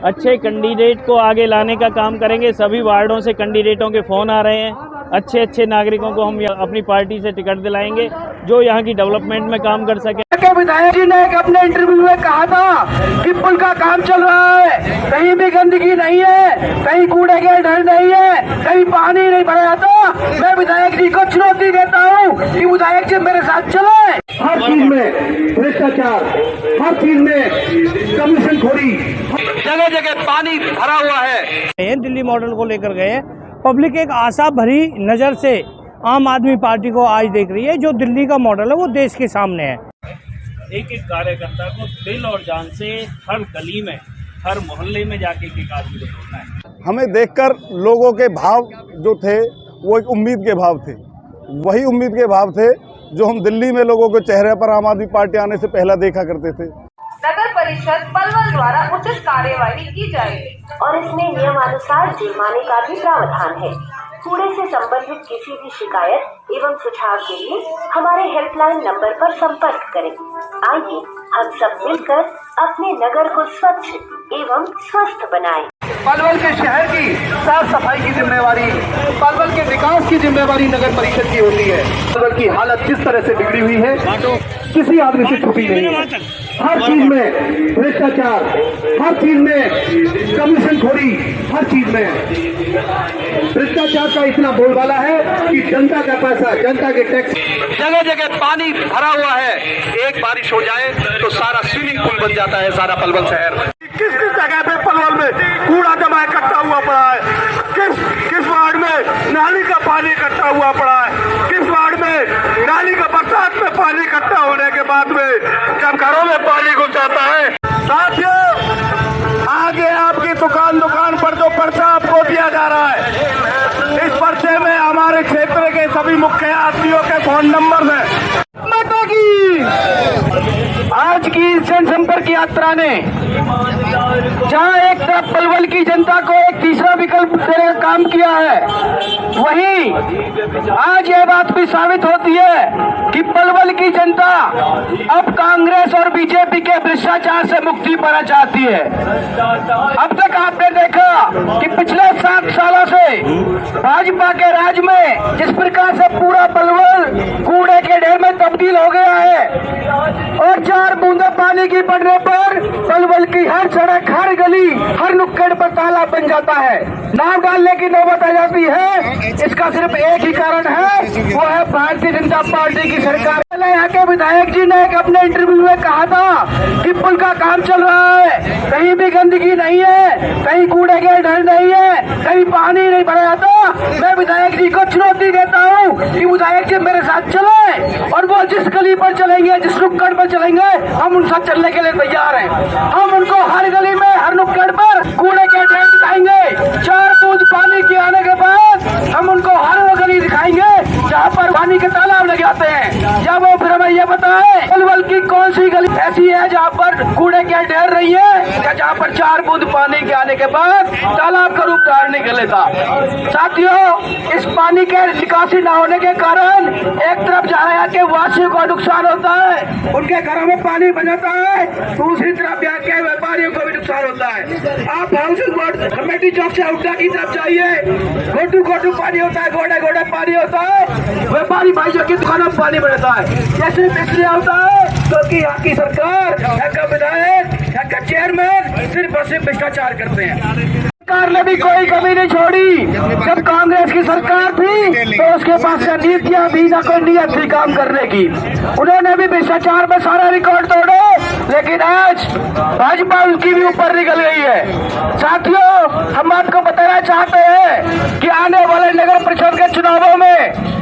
अच्छे कैंडिडेट को आगे लाने का काम करेंगे। सभी वार्डों से कैंडिडेटों के फ़ोन आ रहे हैं। अच्छे अच्छे नागरिकों को हम अपनी पार्टी से टिकट दिलाएंगे जो यहाँ की डेवलपमेंट में काम कर सके। विधायक जी ने अपने इंटरव्यू में कहा था कि पुल का काम चल रहा है, कहीं भी गंदगी नहीं है, कहीं कूड़े के ढेर नहीं है, कहीं पानी नहीं भरा जाता। मैं विधायक जी को चुनौती देता हूँ कि विधायक जी मेरे साथ चले। हर चीज में भ्रष्टाचार, हर चीज में कमीशन खोरी, जगह जगह पानी भरा हुआ है। दिल्ली मॉडल को लेकर गए, पब्लिक एक आशा भरी नजर से आम आदमी पार्टी को आज देख रही है। जो दिल्ली का मॉडल है वो देश के सामने है। एक एक कार्यकर्ता को दिल और जान से हर गली में, हर मोहल्ले में जाके एक आदमी को जोड़ना है। हमें देखकर लोगों के भाव जो थे वो एक उम्मीद के भाव थे। वही उम्मीद के भाव थे जो हम दिल्ली में लोगों के चेहरे पर आम आदमी पार्टी आने से पहला देखा करते थे। नगर परिषद पलवल द्वारा उचित कार्यवाही की जाएगी और इसमें नियमानुसार जुर्माने का भी प्रावधान है। कूड़े से संबंधित किसी भी शिकायत एवं सुझाव के लिए हमारे हेल्पलाइन नंबर पर संपर्क करें। आइए हम सब मिलकर अपने नगर को स्वच्छ एवं स्वस्थ बनाएं। पलवल के शहर की साफ सफाई की जिम्मेवारी, पलवल के विकास की जिम्मेवारी नगर परिषद की होती है। पलवल की हालत जिस तरह से बिगड़ी हुई है किसी आदमी से छुपी नहीं है। हर चीज में भ्रष्टाचार, हर चीज में कमीशन खोरी, हर चीज में भ्रष्टाचार का इतना बोलबाला है कि जनता का पैसा, जनता के टैक्स, जगह जगह पानी भरा हुआ है। एक बारिश हो जाए तो सारा स्विमिंग पूल बन जाता है सारा पलवल शहर। किस किस जगह पे पलवल में कूड़ा जमा इकट्ठा हुआ पड़ा है, किस वार्ड में नाली का पानी इकट्ठा हुआ पड़ा है, किस वार्ड में नाली का बरसात में पानी इकट्ठा होने के बाद में जब घरों में पानी घुस जाता है। साथियों, आगे आपकी दुकान पर जो पर्चा आपको दिया जा रहा है, इस पर्चे में हमारे क्षेत्र के सभी मुखिया आदमियों के फोन नंबर हैं। माता की आज की जनसंपर्क यात्रा ने जहां एक तरफ पलवल की जनता को एक तीसरा विकल्प देने का काम किया है, वहीं आज यह बात भी साबित होती है कि पलवल की जनता अब कांग्रेस और बीजेपी के भ्रष्टाचार से मुक्ति पाना चाहती है। अब तक आपने देखा कि पिछले 7 सालों से भाजपा के राज में जिस प्रकार से पूरा पलवल कूड़े के ढेर में तब्दील हो गया है और 4 बूंदे पानी की पड़ने पर पलवल की हर सड़क, हर गली, हर नुक्कड़ पर तालाब बन जाता है। नाम डालने की नौबत आ जाती है। इसका सिर्फ एक ही कारण है, वो है भारतीय जनता पार्टी की सरकार। यहाँ के विधायक जी ने अपने इंटरव्यू में कहा था कि पुल का काम चल रहा है, कहीं भी गंदगी नहीं है, कहीं कूड़े के ढेर नहीं है, कहीं पानी नहीं भरा जाता। मैं विधायक जी को चुनौती देता हूँ कि विधायक जी मेरे साथ चले और वो जिस गली पर चलेंगे, जिस नुक्कड़ पर चलेंगे, हम उनके साथ चलने के लिए तैयार हैं। हम उनको हर गली में, हर नुक्कड़ पर कूड़े के ढेर दिखाएंगे। 4 बूंद पानी के आने के बाद हम उनको हर वो गली दिखाएंगे जहाँ पर पानी के तालाब लग जाते हैं। जब वो फिर हमें ये बताए पलवल की कौन सी गली ऐसी है जहाँ पर कूड़े के ढेर रही है या जहाँ पर 4 बूंद पानी के आने के बाद तालाब का रूप धारण नहीं कर लेता। साथियों, इस पानी के निकासी न होने के कारण एक तरफ जहाँ के वासियों को नुकसान होता है, उनके घरों में पानी बन जाता है, दूसरी तरफ यहाँ के व्यापारियों को भी नुकसान होता है। आप हाउसिंग बोर्ड कमेटी चौक से उठा की तरफ जाइए, गोटू पानी होता है, गोडे पानी होता है, व्यापारी भाइयों की दुकानों में पानी बढ़ता है। जैसे इसलिए होता है क्योंकि यहाँ की सरकार, यहाँ का विधायक, यहाँ का चेयरमैन सिर्फ और सिर्फ भ्रष्टाचार करते हैं। सरकार ने भी कोई कमी नहीं छोड़ी। जब कांग्रेस की सरकार थी तो उसके पास नीतियां भी ना कोई नीयत थी काम करने की। उन्होंने भी भ्रष्टाचार में सारा रिकॉर्ड तोड़े, लेकिन आज भाजपा उनकी भी ऊपर निकल गई है। साथियों, हम आपको बताना चाहते हैं कि आने वाले नगर परिषद के चुनावों में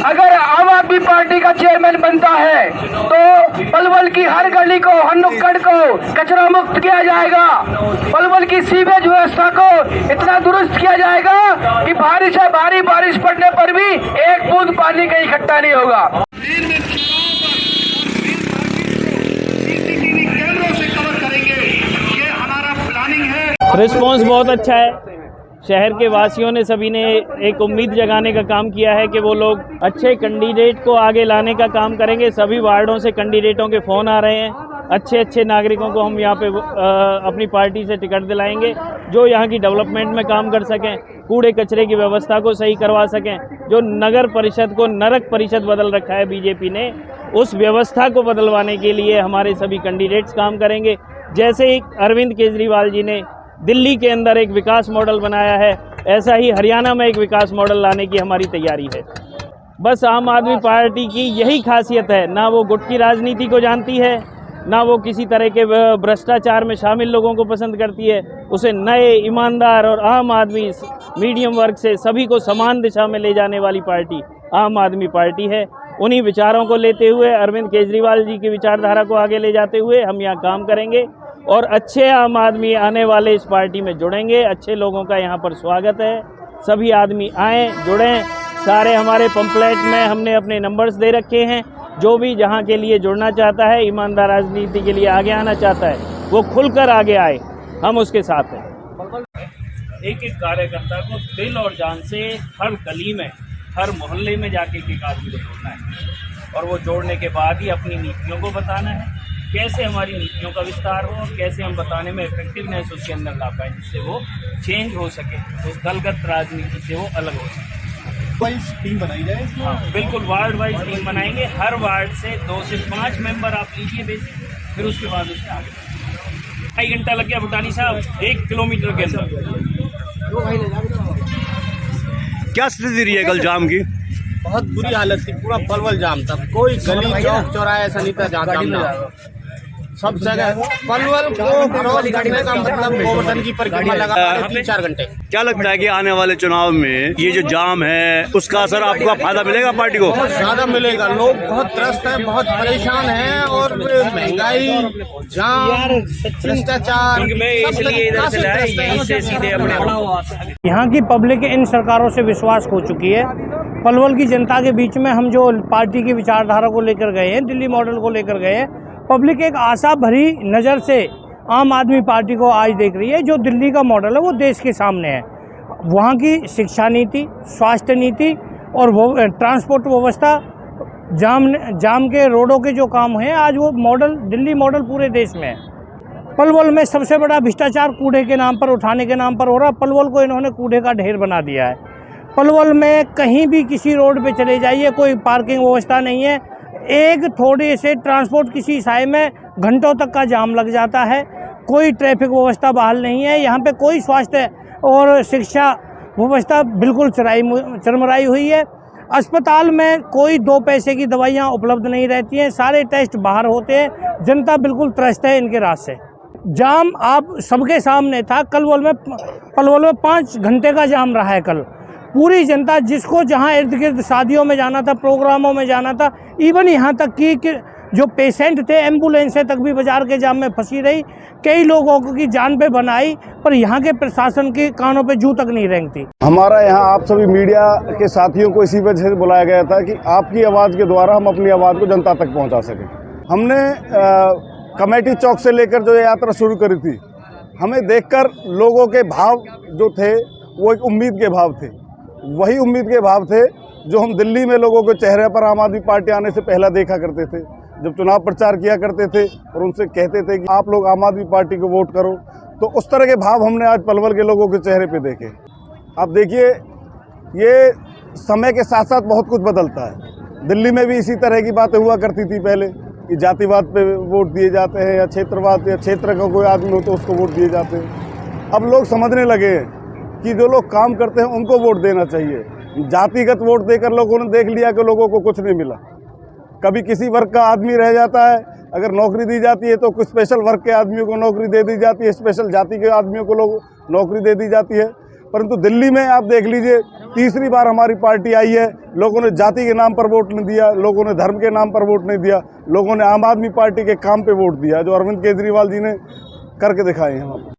अगर आम आदमी पार्टी का चेयरमैन बनता है तो पलवल की हर गली को, हर नुक्कड़ को कचरा मुक्त किया जाएगा। पलवल की सीवेज व्यवस्था को इतना दुरुस्त किया जाएगा कि भारी बारिश पड़ने पर भी 1 बूंद पानी कहीं इकट्ठा नहीं होगा। रिस्पॉन्स बहुत अच्छा है। शहर के वासियों ने, सभी ने एक उम्मीद जगाने का काम किया है कि वो लोग अच्छे कैंडिडेट को आगे लाने का काम करेंगे। सभी वार्डों से कैंडिडेटों के फ़ोन आ रहे हैं। अच्छे अच्छे नागरिकों को हम यहाँ पे अपनी पार्टी से टिकट दिलाएंगे, जो यहाँ की डेवलपमेंट में काम कर सकें, कूड़े कचरे की व्यवस्था को सही करवा सकें। जो नगर परिषद को नरक परिषद बदल रखा है बीजेपी ने, उस व्यवस्था को बदलवाने के लिए हमारे सभी कैंडिडेट्स काम करेंगे। जैसे ही अरविंद केजरीवाल जी ने दिल्ली के अंदर एक विकास मॉडल बनाया है, ऐसा ही हरियाणा में एक विकास मॉडल लाने की हमारी तैयारी है। बस आम आदमी पार्टी की यही खासियत है, ना वो गुट की राजनीति को जानती है, ना वो किसी तरह के भ्रष्टाचार में शामिल लोगों को पसंद करती है। उसे नए, ईमानदार और आम आदमी, मीडियम वर्ग से सभी को समान दिशा में ले जाने वाली पार्टी आम आदमी पार्टी है। उन्हीं विचारों को लेते हुए, अरविंद केजरीवाल जी की विचारधारा को आगे ले जाते हुए हम यहाँ काम करेंगे और अच्छे आम आदमी आने वाले इस पार्टी में जुड़ेंगे। अच्छे लोगों का यहाँ पर स्वागत है। सभी आदमी आएँ, जुड़ें। सारे हमारे पंपलेट में हमने अपने नंबर्स दे रखे हैं। जो भी जहाँ के लिए जुड़ना चाहता है, ईमानदार राजनीति के लिए आगे आना चाहता है, वो खुलकर आगे आए, हम उसके साथ हैं। एक एक कार्यकर्ता को दिल और जान से हर गली में, हर मोहल्ले में जाके एक आदमी को जोड़ना है और वो जोड़ने के बाद ही अपनी नीतियों को बताना है, कैसे हमारी नीतियों का विस्तार हो, कैसे हम बताने में इफेक्टिवनेस उसके अंदर ला पाएँ, जिससे वो चेंज हो सके, उस दलगत राजनीति से वो अलग हो सके। वाइज टीम बनाई जाए। हाँ, बिल्कुल वार्ड वाइज टीम बनाएंगे। हर वार्ड से 2 से 5 मेंबर आप लीजिए बेसिक, फिर उसके बाद उससे आगे 2 घंटा लग गया भुटानी साहब 1 किलोमीटर के अंदर। क्या स्थिति रही है कल जाम की? बहुत बुरी हालत थी, पूरा पलवल जाम था। कोई गली चौक चौराहे ऐसा नहीं था जहाँ जाम ना हो। सब जगह पलवल को क्रॉस करने का मतलब गोवर्धन की परिक्रमा लगा 3-4 घंटे। क्या लगता है कि आने वाले चुनाव में ये जो जाम है उसका असर आपको फायदा मिलेगा पार्टी को? बहुत ज्यादा मिलेगा। लोग बहुत त्रस्त हैं, बहुत परेशान हैं और महंगाई, जाम, भ्रष्टाचार, यहाँ की पब्लिक इन सरकारों से विश्वास खो चुकी है। पलवल की जनता के बीच में हम जो पार्टी की विचारधारा को लेकर गए हैं, दिल्ली मॉडल को लेकर गए हैं, पब्लिक एक आशा भरी नज़र से आम आदमी पार्टी को आज देख रही है। जो दिल्ली का मॉडल है वो देश के सामने है। वहाँ की शिक्षा नीति, स्वास्थ्य नीति और वो ट्रांसपोर्ट व्यवस्था, जाम के रोडों के जो काम हैं, आज वो मॉडल, दिल्ली मॉडल पूरे देश में है। पलवल में सबसे बड़ा भ्रष्टाचार कूड़े के नाम पर, उठाने के नाम पर हो रहा। पलवल को इन्होंने कूड़े का ढेर बना दिया है। पलवल में कहीं भी किसी रोड पे चले जाइए, कोई पार्किंग व्यवस्था नहीं है। एक थोड़े से ट्रांसपोर्ट किसी साय में घंटों तक का जाम लग जाता है। कोई ट्रैफिक व्यवस्था बहाल नहीं है। यहाँ पे कोई स्वास्थ्य और शिक्षा व्यवस्था बिल्कुल चरमराई हुई है। अस्पताल में कोई 2 पैसे की दवाइयाँ उपलब्ध नहीं रहती हैं। सारे टेस्ट बाहर होते हैं। जनता बिल्कुल त्रस्त है इनके राज से। जाम आप सबके सामने था। पलवल में 5 घंटे का जाम रहा है कल। पूरी जनता, जिसको जहाँ इर्द गिर्द शादियों में जाना था, प्रोग्रामों में जाना था, इवन यहाँ तक कि जो पेशेंट थे, एम्बुलेंसें तक भी बाजार के जाम में फंसी रही। कई लोगों की जान पे बनाई, पर यहाँ के प्रशासन के कानों पे जू तक नहीं रेंगती। हमारा यहाँ आप सभी मीडिया के साथियों को इसी वजह से बुलाया गया था कि आपकी आवाज़ के द्वारा हम अपनी आवाज़ को जनता तक पहुँचा सकें। हमने कमेटी चौक से लेकर जो यात्रा शुरू करी थी, हमें देखकर लोगों के भाव जो थे वो एक उम्मीद के भाव थे। वही उम्मीद के भाव थे जो हम दिल्ली में लोगों के चेहरे पर आम आदमी पार्टी आने से पहला देखा करते थे, जब चुनाव प्रचार किया करते थे और उनसे कहते थे कि आप लोग आम आदमी पार्टी को वोट करो। तो उस तरह के भाव हमने आज पलवल के लोगों के चेहरे पे देखे। अब देखिए, ये समय के साथ साथ बहुत कुछ बदलता है। दिल्ली में भी इसी तरह की बातें हुआ करती थी पहले कि जातिवाद पे वोट दिए जाते हैं, या क्षेत्रवाद, या क्षेत्र का कोई आदमी हो तो उसको वोट दिए जाते हैं। अब लोग समझने लगे हैं कि जो लोग काम करते हैं उनको वोट देना चाहिए। जातिगत वोट देकर लोगों ने देख लिया कि लोगों को कुछ नहीं मिला। कभी किसी वर्ग का आदमी रह जाता है, अगर नौकरी दी जाती है तो कुछ स्पेशल वर्ग के आदमियों को नौकरी दे दी जाती है, स्पेशल जाति के आदमियों को लोग नौकरी दे दी जाती है। परंतु दिल्ली में आप देख लीजिए, तीसरी बार हमारी पार्टी आई है। लोगों ने जाति के नाम पर वोट नहीं दिया, लोगों ने धर्म के नाम पर वोट नहीं दिया, लोगों ने आम आदमी पार्टी के काम पे वोट दिया, जो अरविंद केजरीवाल जी ने करके दिखाए हैं।